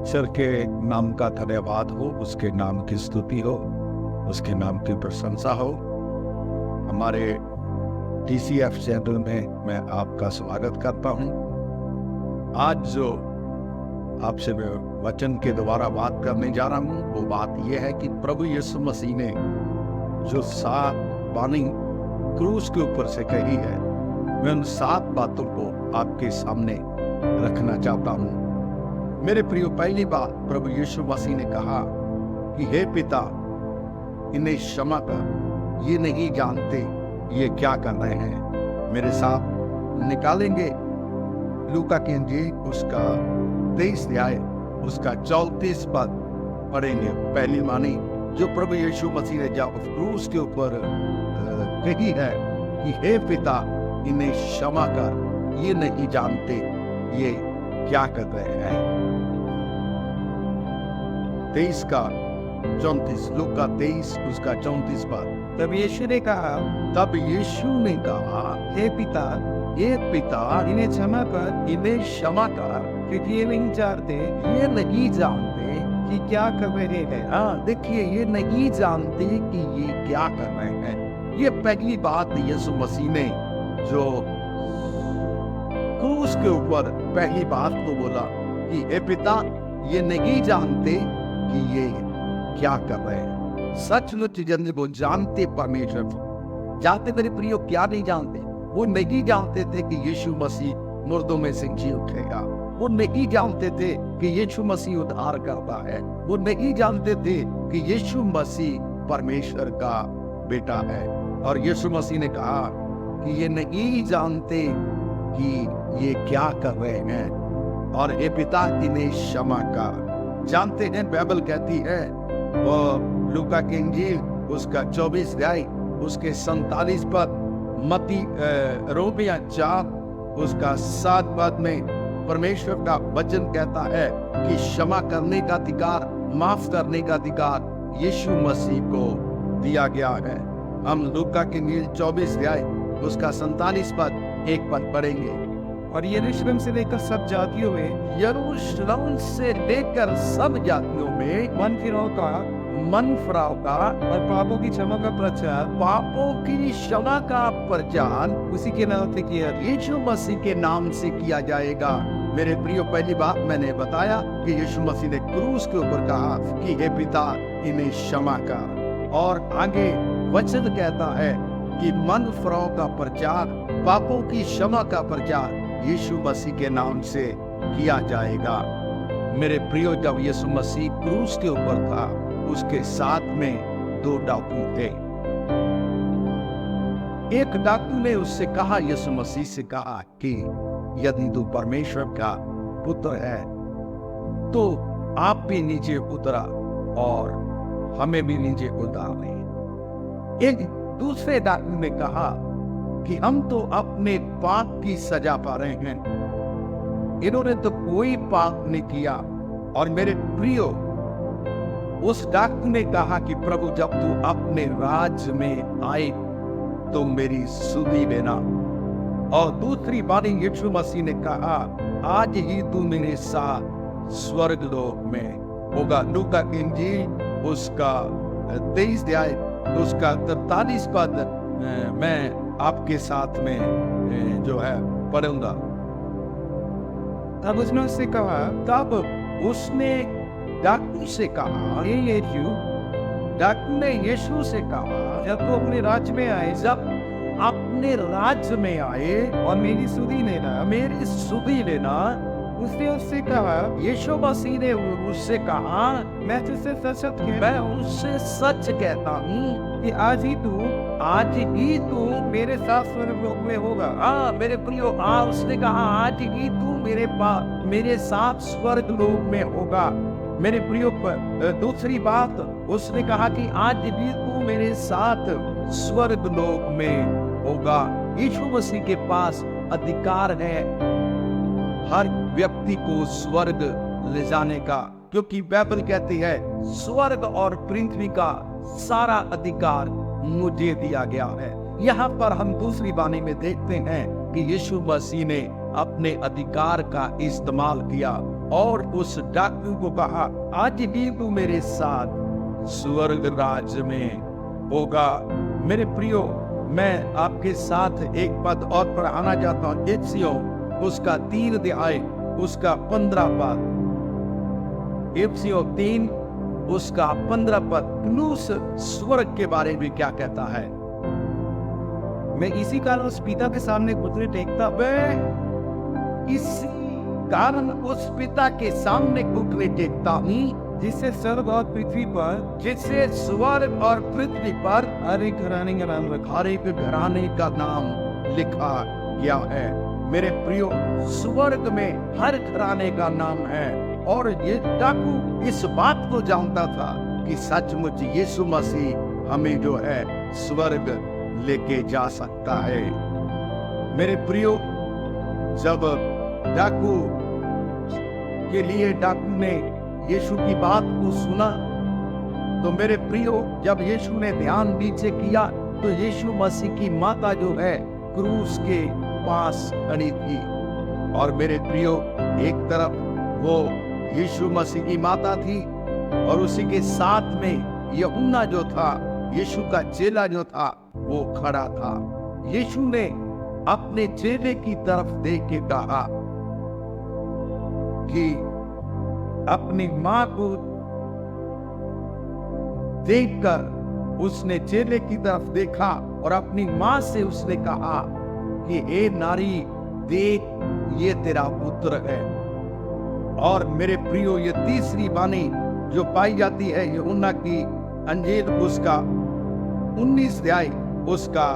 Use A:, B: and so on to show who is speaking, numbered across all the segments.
A: ईश्वर के नाम का धन्यवाद हो, उसके नाम की स्तुति हो, उसके नाम की प्रशंसा हो। हमारे TCF चैनल में मैं आपका स्वागत करता हूं। आज जो आपसे मैं वचन के द्वारा बात करने जा रहा हूं वो बात यह है कि प्रभु यीशु मसीह ने जो 7 वाणी क्रूस के ऊपर से कही है, मैं उन 7 बातों को आपके सामने रखना चाहता हूं। मेरे प्रियो, पहली बात प्रभु यीशु मसीह ने कहा कि हे पिता, इन्हें क्षमा कर, ये नहीं जानते ये क्या कर रहे हैं। मेरे साथ निकालेंगे लूका की इंजील उसका 23 अध्याय उसका 34 पद पढ़ेंगे। पहली वाणी जो प्रभु यीशु मसीह ने जब क्रूस के ऊपर कही है कि हे पिता, इन्हें क्षमा कर, ये नहीं जानते ये क्या कर रहे हैं। 23 का 34, लूका 23 उसका 34 पद।
B: तब यीशु ने कहा,
A: हे पिता,
B: इन्हें क्षमा कर,
A: इन्हें क्षमा कर,
B: क्योंकि ये नहीं जानते
A: कि क्या कर रहे हैं। हाँ, देखिए, ये नहीं जानते कि ये क्या कर रहे हैं। ये पहली बात यीशु मसीह ने जो क्रूस के ऊपर पहली बात को बोला कि हे पिता, ये नहीं जानते कि ये क्या कर रहे हैं। सचमुच जन वो जानते परमेश्वर को जानते। मेरे प्रियो, क्या नहीं जानते? वो नहीं जानते थे कि यीशु मसीह मुर्दों में से जी उठेगा। वो नहीं जानते थे कि यीशु मसीह उद्धार करता है। वो नहीं जानते थे कि यीशु मसीह परमेश्वर का बेटा है। और यीशु मसीह ने कहा कि ये नहीं जानते कि ये क्या कर रहे हैं, और हे पिता, इन्हें क्षमा कर। जानते हैं, बाइबल कहती है वो लूका की इंजील उसका 24 अध्याय उसके 47 पद, मत्ती रोमिया 4 उसका 7 पद में परमेश्वर का वचन कहता है कि क्षमा करने का अधिकार, माफ करने का अधिकार यीशु मसीह को दिया गया है। हम लूका की इंजील 24 अध्याय उसका 47 पद एक पद पढ़ेंगे।
B: और यरूशलेम से लेकर सब जातियों में
A: मन फिराव का
B: और पापों की क्षमा का प्रचार उसी के नाम से किया,
A: यीशु मसीह के नाम से किया जाएगा। मेरे प्रियो, पहली बात मैंने बताया कि यीशु मसीह ने क्रूस के ऊपर कहा कि हे पिता, इन्हें क्षमा कर। और आगे वचन कहता है कि मन फिराव का प्रचार, पापों की क्षमा का प्रचार यीशु मसीह के नाम से किया जाएगा। मेरे प्रियो, जब यीशु मसीह क्रूस के ऊपर था, उसके साथ में 2 डाकू थे। एक डाकू ने उससे कहा, यीशु मसीह से कहा कि यदि तू परमेश्वर का पुत्र है तो आप भी नीचे उतरा और हमें भी नीचे उतारे। एक दूसरे डाकू ने कहा कि हम तो अपने पाप की सजा पा रहे हैं, इन्होंने तो कोई पाप नहीं किया। और मेरे प्रियो, उस डाकू ने कहा कि प्रभु, जब तू अपने राज्य में आए तो मेरी सुधि लेना। और दूसरी बारी यीशु मसीह ने कहा, आज ही तू मेरे साथ स्वर्गलोक में होगा। लूका की इंजील उसका 23 अध्याय उसका 43 पद मैं आपके साथ में जो है पढ़ूंगा।
B: तब उसने उससे कहा,
A: तब उसने डाकू से कहा,
B: हे यीशु,
A: डाकू ने यीशु से कहा,
B: जब तू अपने राज्य में आए,
A: जब अपने राज्य में आए
B: और मेरी सुधि लेना,
A: मेरी सुधि लेना।
B: उसने उससे कहा,
A: यीशु मसीह ने उससे कहा,
B: मैं तुझसे सच
A: मैं उससे सच कहता हूँ
B: कि आज ही तू मेरे साथ स्वर्गलोक में होगा।
A: हाँ मेरे प्रियो, उसने कहा आज ही तू मेरे साथ स्वर्गलोक में होगा। मेरे प्रियो, दूसरी बात उसने कहा कि आज भी तू मेरे साथ स्वर्गलोक में होगा। यीशु मसीह के पास अधिकार है हर व्यक्ति को स्वर्ग ले जाने का, क्योंकि बाइबल कहती है स्वर्ग और पृथ्वी का सारा अधिकार मुझे दिया गया है। यहाँ पर हम दूसरी वाणी में देखते हैं कि यीशु मसीह ने अपने अधिकार का इस्तेमाल किया और उस डाकू को कहा, आज भी तू मेरे साथ स्वर्ग राज्य में होगा। मेरे प्रियो, मैं आपके साथ एक पद और पढ़ाना चाहता हूँ। इफ्सियों उसका 3 अध्याय उसका 15 पद। इफ्सियों 3 उसका 15 पद क्लूस स्वर्ग के बारे में क्या कहता है?
B: मैं इसी कारण उस पिता के सामने घुटने टेकता,
A: मैं इसी कारण उस पिता के सामने घुटने टेकता हूँ
B: जिससे स्वर्ग और पृथ्वी पर
A: जिससे स्वर्ग और पृथ्वी पर
B: हर एक घराने का नाम रखा।
A: हर एक घराने का नाम लिखा गया है। मेरे प्रियो, स्वर्ग में हर घराने का नाम है। और ये डाकू इस बात को जानता था कि सचमुच यीशु मसीह हमें जो है स्वर्ग लेके जा सकता है। मेरे प्रियो, जब डाकू के लिए डाकू ने यीशु की बात को सुना, तो मेरे प्रियो, जब यीशु ने ध्यान नीचे किया तो यीशु मसीह की माता जो है क्रूस के पास खड़ी थी। और मेरे प्रियो, एक तरफ वो यीशु मसीह की माता थी और उसी के साथ में यूहन्ना जो था, यीशु का चेला जो था, वो खड़ा था। यीशु ने अपने चेले की तरफ देख के कहा कि अपनी मां को देखकर उसने चेले की तरफ देखा और अपनी मां से उसने कहा कि हे नारी, देख ये तेरा पुत्र है। और मेरे प्रियो, ये तीसरी वाणी जो पाई जाती है यूहन्ना की अंजील उसका 19 अध्याय उसका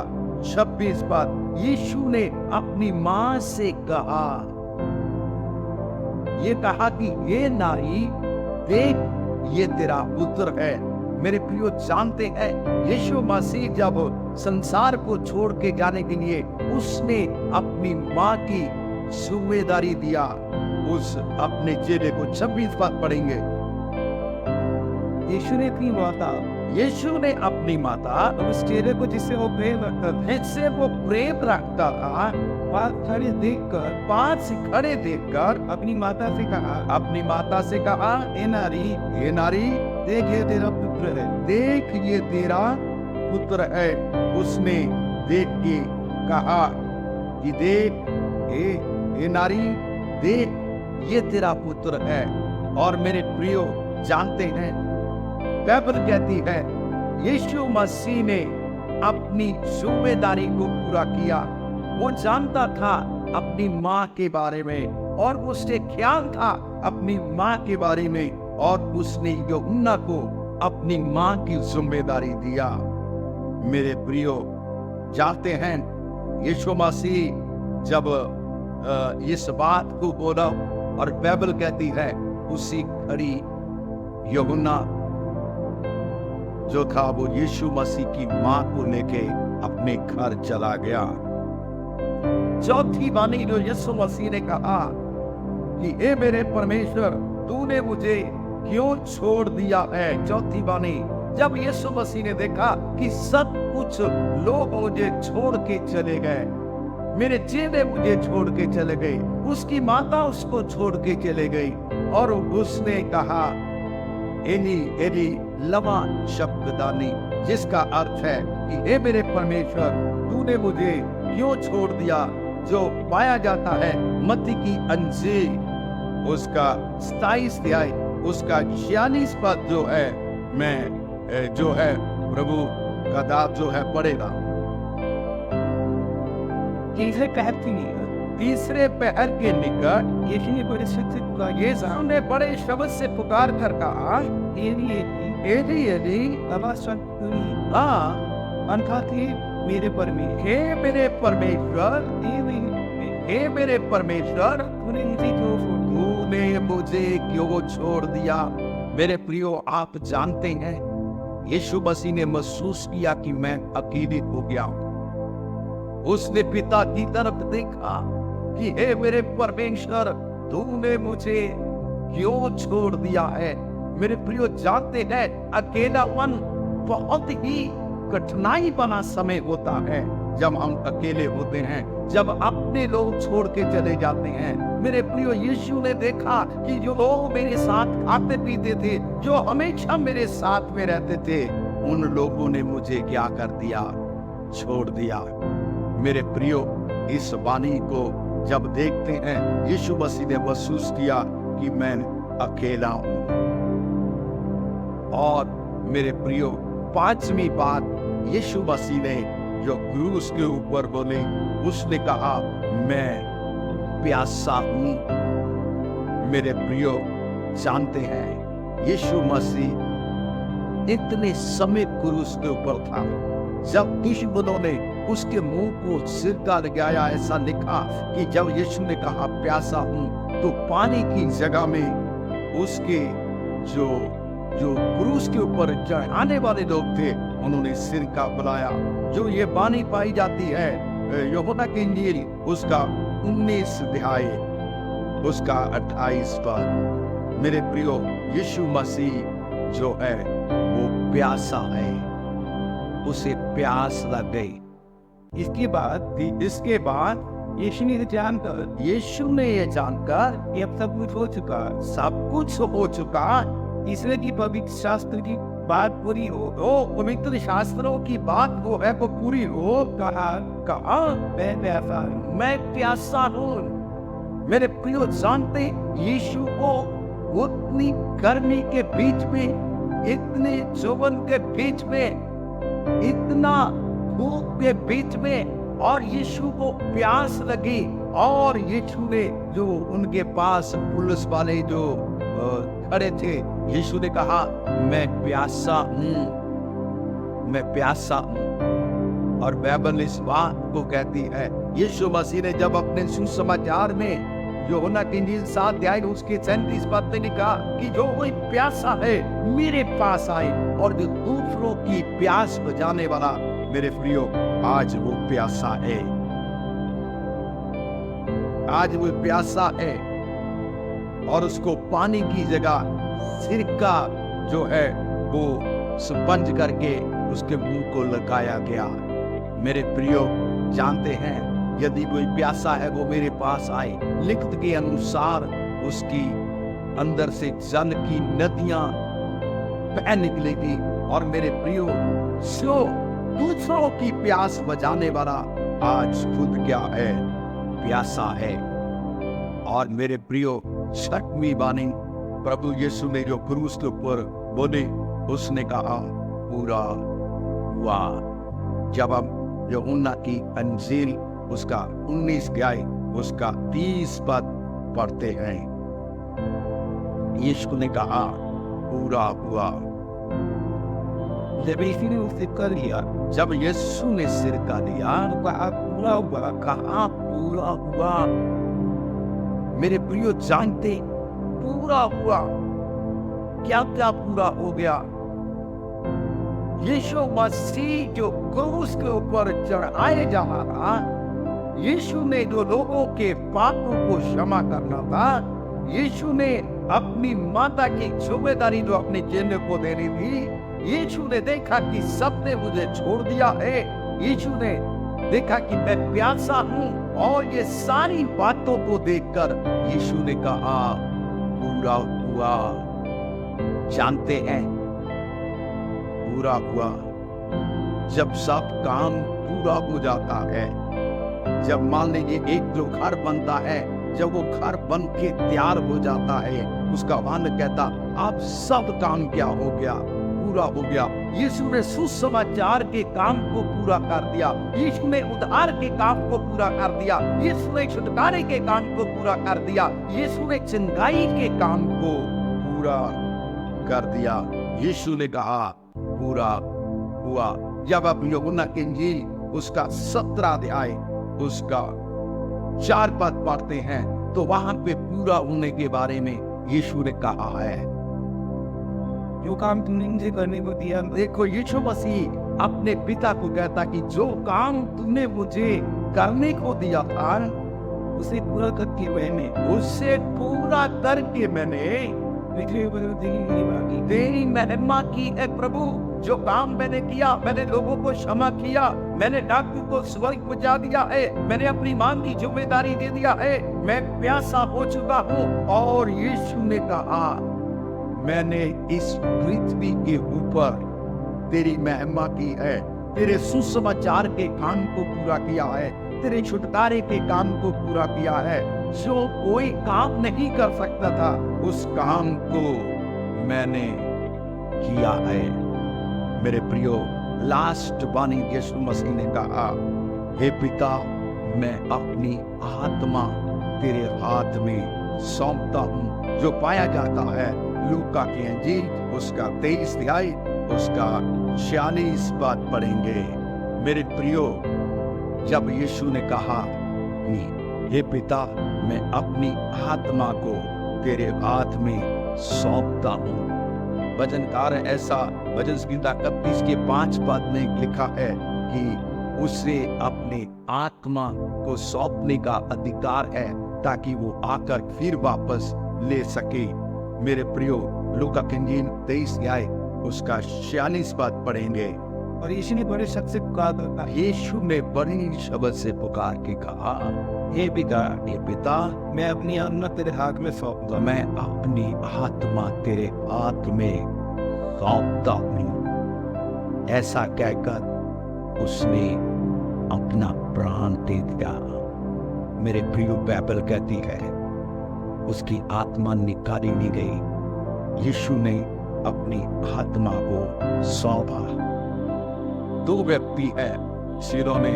A: 26 पद। यीशु ने अपनी मां से कहा, ये कहा कि ये नारी, देख ये तेरा पुत्र है। मेरे प्रियो, जानते हैं यीशु मसीह जब संसार को छोड़ के जाने के लिए उसने अपनी मां की जिम्मेदारी दिया उस अपने चेले को। 26 पद पढ़ेंगे।
B: यीशु ने अपनी माता,
A: यीशु ने अपनी माता
B: उस चेले को जिससे वो प्रेम रखता था,
A: जिससे वो प्रेम रखता था,
B: पास खड़े देखकर,
A: पास खड़े देखकर
B: अपनी माता से कहा,
A: अपनी माता से कहा,
B: ए नारी,
A: हे नारी,
B: देख ये तेरा पुत्र है।
A: देख ये तेरा पुत्र है। उसने देख के कहा कि देख हे नारी, देख ये तेरा पुत्र है। और मेरे प्रियो, जानते हैं बाइबल कहती है यीशु मसीह ने अपनी जिम्मेदारी को पूरा किया। वो जानता था अपनी माँ के बारे में और उससे ख्याल था अपनी माँ के बारे में, और उसने यूहन्ना को अपनी माँ की जिम्मेदारी दिया। मेरे प्रियो, जानते हैं यीशु मसीह जब इस बात को बोला, और बाइबल कहती है उसी घड़ी यूहन्ना जो था वो यीशु मसीह की मां को लेके अपने घर चला गया। चौथी वाणी जो यीशु मसीह ने कहा कि हे मेरे परमेश्वर, तूने मुझे क्यों छोड़ दिया है। चौथी वाणी, जब यीशु मसीह ने देखा कि सब कुछ लोग मुझे छोड़ के चले गए, मेरे चेले मुझे छोड़ के चले गए, उसकी माता उसको छोड़ के चले गई, और उसने कहा एली एली लमा शब्दानी, जिसका अर्थ है कि हे मेरे परमेश्वर, तूने मुझे क्यों छोड़ दिया। जो पाया जाता है मत्ती की अंजील उसका 27 अध्याय उसका 46 पद जो है, मैं जो है प्रभु का दास जो है पढ़ेगा। तीसरे पहर के निकट
B: यीशु ने बड़े शब्द से पुकारा,
A: यीशु ने बड़े शब्द से पुकार कर कहा,
B: एली एली
A: एली एली
B: लमा शब्दानी,
A: हाँ,
B: अर्थात मेरे परमेश्वर,
A: हे मेरे परमेश्वर, हे मेरे परमेश्वर,
B: तूने मुझे क्यों छोड़ दिया?
A: तूने मुझे क्यों छोड़ दिया। मेरे प्रियो, आप जानते हैं यीशु मसीह ने महसूस किया कि मैं अकेले हो गया हूं। उसने पिता की तरफ देखा कि हे मेरे परमेश्वर, तूने मुझे क्यों छोड़ दिया है। मेरे प्रियो, जानते हैं अकेलापन बहुत ही कठिनाई बना समय होता है जब हम अकेले होते हैं, जब अपने लोग छोड़ के चले जाते हैं। मेरे प्रियो यीशु ने देखा कि जो लोग मेरे साथ खाते पीते थे, जो हमेशा मेरे साथ में रहते थे, उन लोगों ने मुझे क्या कर दिया? छोड़ दिया। मेरे प्रियो, इस वाणी को जब देखते हैं, यीशु मसीह ने महसूस किया कि मैं अकेला हूं। और मेरे प्रियो, पांचवी बात यीशु मसीह ने जो क्रूस के ऊपर बोले, उसने कहा मैं प्यासा हूं। मेरे प्रियो, जानते हैं यीशु मसीह इतने समय क्रूस के ऊपर था, जब दुश्मनों ने उसके मुंह को सिरका लगाया। ऐसा लिखा कि जब यीशु ने कहा प्यासा हूं, तो पानी की जगह में उसके जो क्रूस के ऊपर चढ़ाने वाले लोग थे, उन्होंने सिरका बुलाया। जो ये वाणी पाई जाती है यूहन्ना की इंजील उसका 19 अध्याय उसका 28 पद। मेरे प्रियो, यीशु मसीह जो है वो प्यासा है, उसे प्यास लग गई।
B: इसके बाद यीशु ने ये जानकर कि अब सब कुछ हो चुका, इसलिए कि पवित्र शास्त्र की बात पूरी हो, पवित्र शास्त्रों की बात वो है वो पूरी हो। कहा मैं प्यासा हूँ। मेरे प्रियो, जानते यीशु को उतनी गर्मी के बीच में, इतने चुभन के बीच में, इतना धूप के बीच में, और यीशु को प्यास लगी, और यीशु ने जो उनके पास पुलिस वाले जो खड़े थे, यीशु ने कहा मैं प्यासा हूं, मैं प्यासा हूं। और बाइबल इस बात को कहती है, यीशु मसीह ने जब अपने सुसमाचार में यूहन्ना की इंजील 7 अध्याय उसके 37 पद में लिखा कि जो कोई प्यासा है मेरे पास आए, और जो दूसरों की प्यास बुझाने वाला, मेरे प्रियो, आज वो प्यासा है, आज वो प्यासा है। और उसको पानी की जगह सिरका जो है वो स्पंज करके उसके मुंह को लगाया गया। मेरे प्रियो, जानते हैं यदि कोई प्यासा है वो मेरे पास आए, लिखत के अनुसार उसकी अंदर से जल की नदियां बह निकलेगी। और मेरे प्रियो, जो दूसरों की प्यास बुझाने वाला आज खुद क्या है? प्यासा है। और मेरे प्रियो, छठवीं वाणी प्रभु यीशु ने जो क्रूस के ऊपर बोले, उसने कहा पूरा हुआ। जब हम यूहन्ना की इंजील उसका 19 अध्याय उसका 30 पद पढ़ते हैं, यीशु ने कहा पूरा हुआ। जब यीशु ने उसे कर लिया,
A: जब यीशु ने सिरका लिया,
B: कहा पूरा हुआ,
A: कहा पूरा हुआ। मेरे प्रियो, जानते पूरा हुआ, क्या क्या पूरा हो गया? यीशु मसीह जो क्रूस के ऊपर चढ़ाए जा रहा था, यीशु ने जो लोगों के पापों को क्षमा करना था, यीशु ने अपनी माता की जिम्मेदारी जो अपने चेले को देनी थी, यीशु ने देखा कि सबने मुझे छोड़ दिया है, यीशु ने देखा कि मैं प्यासा हूं, और ये सारी बातों को देखकर यीशु ने कहा पूरा हुआ। जानते हैं पूरा हुआ। जब सब काम पूरा हो जाता है, जब मान लीजिए एक जो घर बनता है, जब वो घर बन के तैयार हो जाता है, उसका मालिक कहता अब सब काम क्या हो गया? पूरा हो गया। यीशु ने सुसमाचार के काम को पूरा कर दिया, यीशु ने उद्धार के काम को पूरा कर दिया, यीशु ने छुटकारे के काम को पूरा कर दिया, यीशु ने चंगाई के काम को पूरा कर दिया। यीशु ने कहा पूरा हुआ। जब आप यूहन्ना की इंजील उसका 17 अध्याय उसका 4 पद पढ़ते हैं, तो वहां पे पूरा होने के बारे में यीशु ने कहा है,
B: जो काम तुमने मुझे करने को दिया।
A: देखो, यीशु मसीह अपने पिता को कहता कि जो काम तुमने मुझे करने को दिया था,
B: उसे पूरा करके मैंने
A: उसे पूरा करके मैंने
B: पिछले बदल नहीं बाकी
A: तेरी महिमा की है प्रभु। जो काम मैंने किया, मैंने लोगों को क्षमा किया, मैंने डाकू को स्वर्ग पहुंचा दिया है, मैंने अपनी मां की जिम्मेदारी दे दिया है, मैं प्यासा हो चुका हूँ। और यीशु ने कहा, मैंने इस पृथ्वी के ऊपर तेरी महिमा की है, तेरे सुसमाचार के काम को पूरा किया है, तेरे छुटकारे के काम को पूरा किया है। जो कोई काम नहीं कर सकता था, उस काम को मैंने किया है। मेरे प्रियो, लास्ट वाणी यीशु मसीह ने कहा, हे पिता, मैं अपनी आत्मा तेरे हाथ में सौंपता हूँ। जो पाया जाता है लूका की इंजील उसका 23 अध्याय उसका 46 बात पढ़ेंगे। मेरे प्रियो, जब यीशु ने कहा कि हे पिता, मैं अपनी आत्मा को तेरे हाथ में सौंपता हूँ, वचनकार ऐसा भजन संहिता 31 के 5 पद में लिखा है कि उसे अपने आत्मा को सौंपने का अधिकार है ताकि वो आकर फिर वापस ले सके। मेरे प्रियो, लूका की इंजील 23 अध्याय उसका 46 पद पढ़ेंगे।
B: और यीशु ने बड़े शब्द से पुकारा,
A: यीशु ने बड़ी शब्द से पुकार के कहा, हे पिता,
B: मैं अपनी आत्मा तेरे हाथ में सौंपता हूं।
A: मैं अपनी आत्मा तेरे हाथ में सौंपता हूँ। ऐसा कहकर उसने अपना प्राण दे दिया। मेरे प्रियो, बाइबल कहती है उसकी आत्मा निकाली नहीं गई, यीशु ने अपनी आत्मा को सौंपा। 2 व्यक्ति है जिन्होंने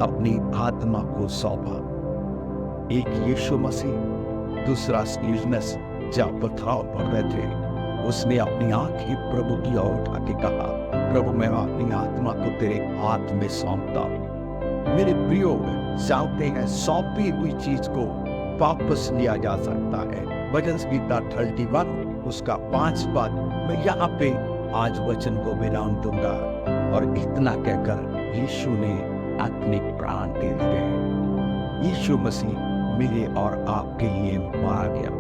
A: अपनी आत्मा को सौंपा, एक यीशु मसीह, दूसरा स्टीफनस। जब पथराव पड़ रहे थे, उसने अपनी आंखें प्रभु की ओर उठा के कहा, प्रभु, मैं अपनी आत्मा को तेरे हाथ में सौंपता हूं। मेरे प्रियो, जानते हैं सौंपी हुई चीज को वापस लिया जा सकता है। भजन संहिता 31 उसका 5 पद। मैं यहाँ पे आज वचन को विराम दूंगा। और इतना कहकर यीशु ने अपने प्राण दे दिए। यीशु मसीह मेरे और आपके लिए मारा गया।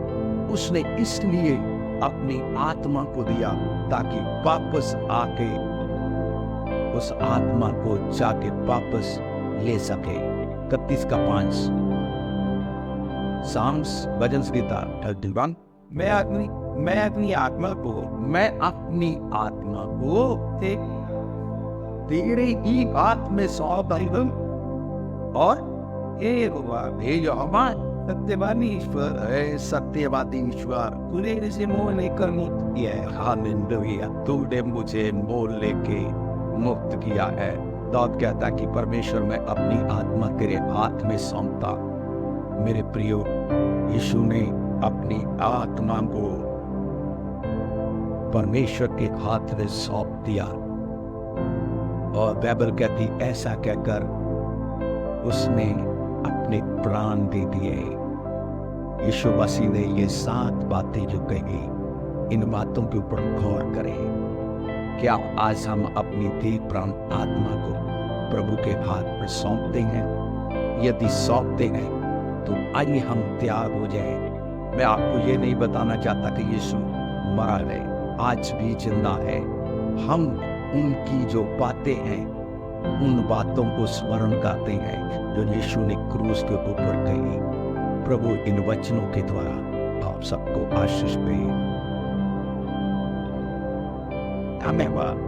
A: उसने इसलिए अपनी आत्मा को दिया ताकि वापस आके उस आत्मा को जाके वापस ले सके। 31 का 5 साम्स भजन संहिता 31।
B: मैं अपनी आत्मा को
A: तेरे ही हाथ में सौंप दूं। और
B: हे यहोवा, सत्यवादी ईश्वर,
A: हे सत्यवादी ईश्वर,
B: तूने इसे मोह लेकर मुक्त किया है।
A: हालेलुया, तूने मुझे मोल लेके मुक्त किया है। दाऊद कहता है कि परमेश्वर, मैं अपनी आत्मा तेरे हाथ में सौंपता। मेरे प्रियो, यीशु ने अपनी आत्मा को परमेश्वर के हाथ में सौंप दिया। और बाइबल कहती, ऐसा कहकर उसने अपने प्राण दे दिए। यीशु मसीह ने ये 7 बातें जो कही, इन बातों के ऊपर गौर करें। क्या आज हम अपनी देह प्राण आत्मा को प्रभु के हाथ में सौंपते हैं? यदि सौंपते हैं तो आइए हम तैयार हो जाए। मैं आपको ये नहीं बताना चाहता कि यीशु मरा है, आज भी जिंदा है। हम उनकी जो बातें हैं, उन बातों को स्मरण करते हैं जो यीशु ने क्रूस के ऊपर कही। प्रभु इन वचनों के द्वारा आप सबको आशीष दे। धन्यवाद।